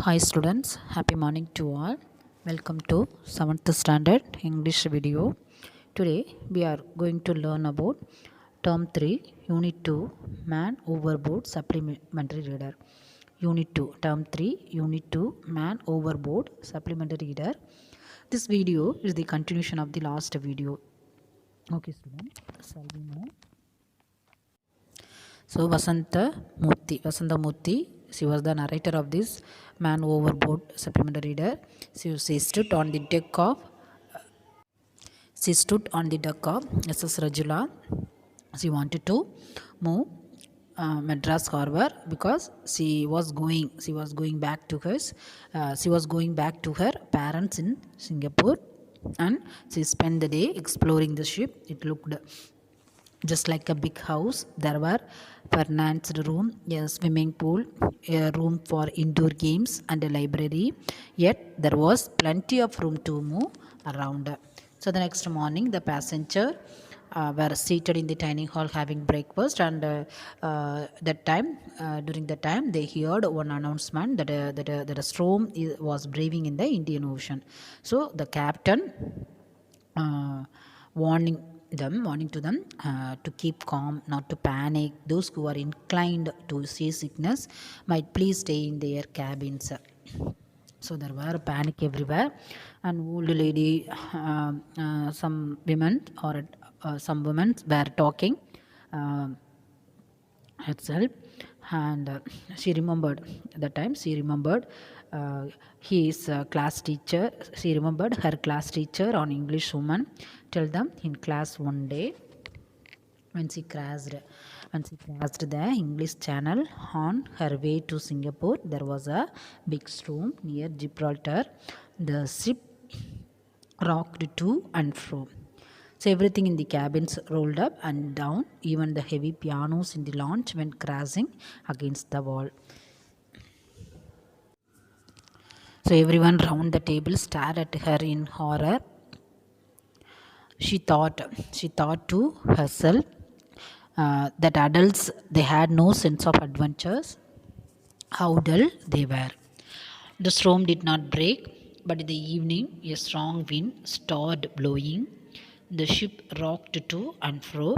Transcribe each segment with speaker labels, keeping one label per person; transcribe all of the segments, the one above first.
Speaker 1: Hi students, happy morning to all. Welcome to 7th standard English video. Today we are going to learn about term 3 unit 2 man overboard supplementary reader. Unit 2 term 3 unit 2 man overboard supplementary reader. This video is the continuation of the last video. Okay students, shall we know? So Vasanta Murthy, she was the narrator of this Man Overboard supplementary reader. She stood on the deck of SS Rajula. She wanted to move Madras Harbor because she was going back to her parents in Singapore, and she spent the day exploring the ship. It looked just like a big house. There were furnished room, a swimming pool, a room for indoor games, and a library. Yet there was plenty of room to move around. So the next morning, the passenger were seated in the dining hall having breakfast, and during that time they heard one announcement that a storm was brewing in the Indian Ocean. So the captain warning to them to keep calm, not to panic. Those who are inclined to seasickness might please stay in their cabins. So there were panic everywhere, and old lady, some women were talking herself, and she remembered his class teacher. She remembered her class teacher on English woman tell them in class one day when she crashed the English Channel on her way to Singapore. There was a big storm near Gibraltar. The ship rocked to and fro. So everything in the cabins rolled up and down. Even the heavy pianos in the lounge went crashing against the wall. So everyone round the table stared at her in horror. She thought to herself that adults, they had no sense of adventures. How dull they were. The storm did not break, but in the evening a strong wind started blowing. The ship rocked to and fro,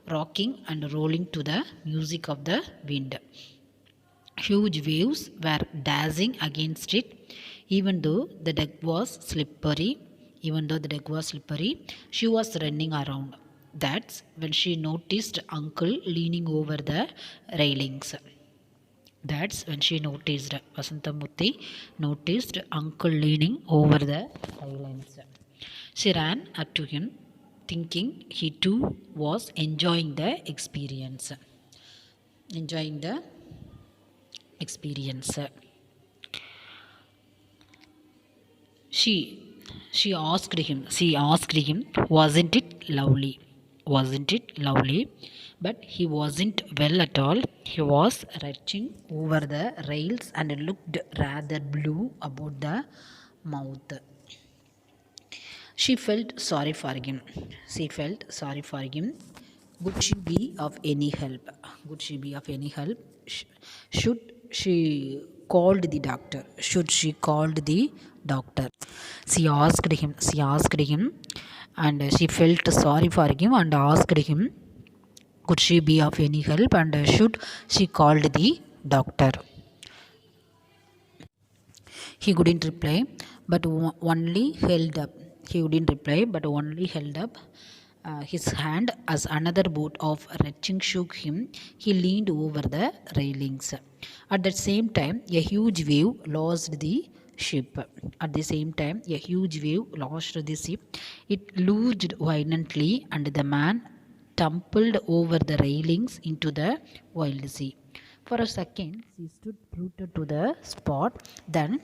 Speaker 1: rocking and rolling to the music of the wind. Huge waves were dashing against it. Even though the deck was slippery, she was running around. That's when she noticed Uncle leaning over the railings. Vasantamurthy noticed Uncle leaning over the railings. She ran up to him, thinking he too was enjoying the experience. She asked him, wasn't it lovely? But he wasn't well at all. He was retching over the rails and looked rather blue about the mouth. She felt sorry for him. Would she be of any help? Should she called the doctor? She asked him, and she felt sorry for him and asked him, could she be of any help, and should she called the doctor? He couldn't reply, but only held up. His hand as another boat of retching shook him. He leaned over the railings. At the same time, a huge wave lost the ship. It lurched violently, and the man tumbled over the railings into the wild sea. For a second, she stood rooted to the spot. Then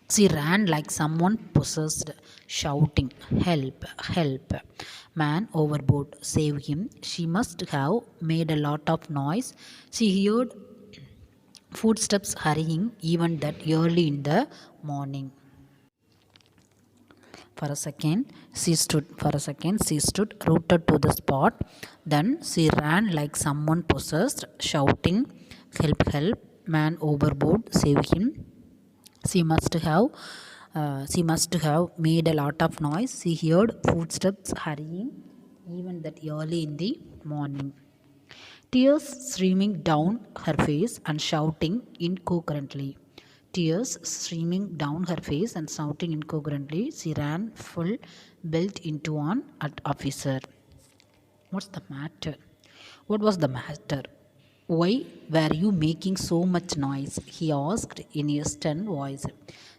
Speaker 1: she ran like someone possessed, shouting, "Help! Help! Man overboard! Save him!" She must have made a lot of noise. She heard footsteps hurrying even that early in the morning. For a second, she stood rooted to the spot. Then she ran like someone possessed, shouting, "Help! Help! Man overboard! Save him!" She must have made a lot of noise. She heard footsteps hurrying even that early in the morning. Tears streaming down her face and shouting incoherently. Tears streaming down her face and shouting incoherently, she ran full belt into an officer. What's the matter? What was the matter? Why were you making so much noise? He asked in a stern voice.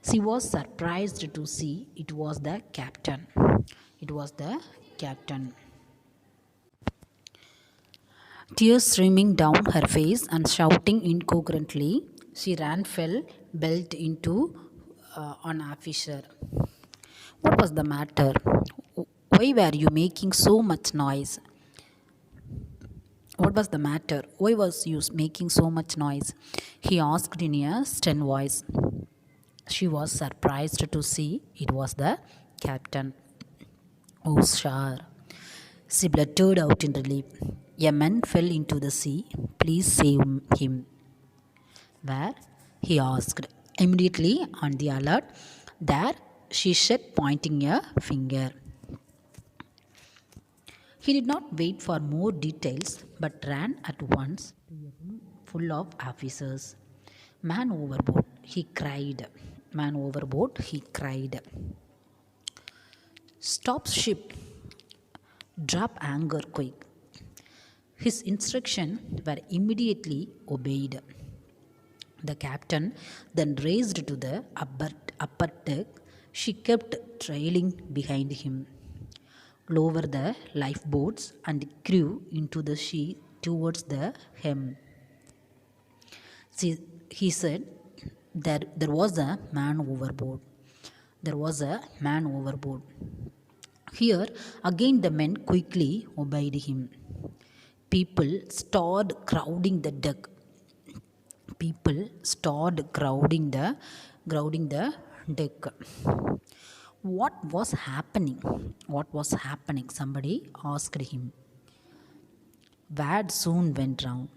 Speaker 1: She was surprised to see it was the captain. It was the captain. Tears streaming down her face and shouting incoherently, she ran fell, belt into an officer. What was the matter? Why were you making so much noise? What was the matter? Why was you making so much noise? He asked in a stern voice. She was surprised to see it was the captain. Oh, sure. She blurted out in relief. A man fell into the sea. Please save him. Where? He asked. Immediately on the alert. There, she said, pointing a finger. He did not wait for more details but ran at once to a room full of officers. Man overboard, he cried. Man overboard, he cried. Stop ship. Drop anchor quick. His instructions were immediately obeyed. The captain then raced to the upper deck. She kept trailing behind him. Lower the lifeboats and crew into the sea towards the hem. He said, there was a man overboard. There was a man overboard. Here again the men quickly obeyed him. People started crowding the deck. People started crowding the deck. What was happening? What was happening? Somebody asked him. Word soon went round.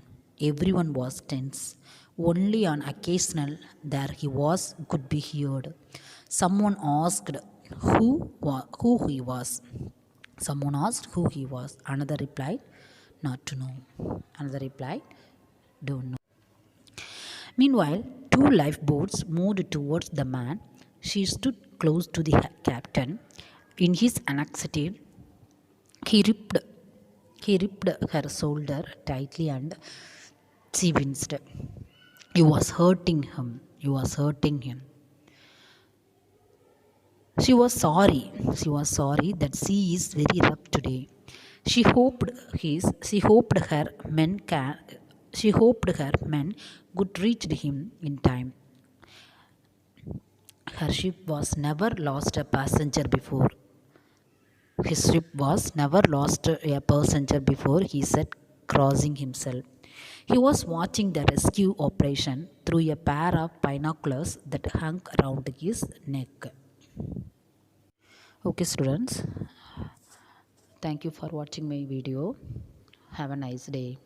Speaker 1: Everyone was tense. Only on occasional there he was could be heard. Someone asked who he was. Someone asked who he was. Another replied, not to know. Another replied, don't know. Meanwhile, two lifeboats moved towards the man. She stood close to the captain. In his anxiety, he ripped her shoulder tightly and she winced. You was hurting him. You was hurting him. She was sorry. She was sorry that she is very rough today. She hoped her men could reach him in time. Her ship was never lost a passenger before. His ship was never lost a passenger before, he said, crossing himself. He was watching the rescue operation through a pair of binoculars that hung around his neck. Okay, students. Thank you for watching my video. Have a nice day.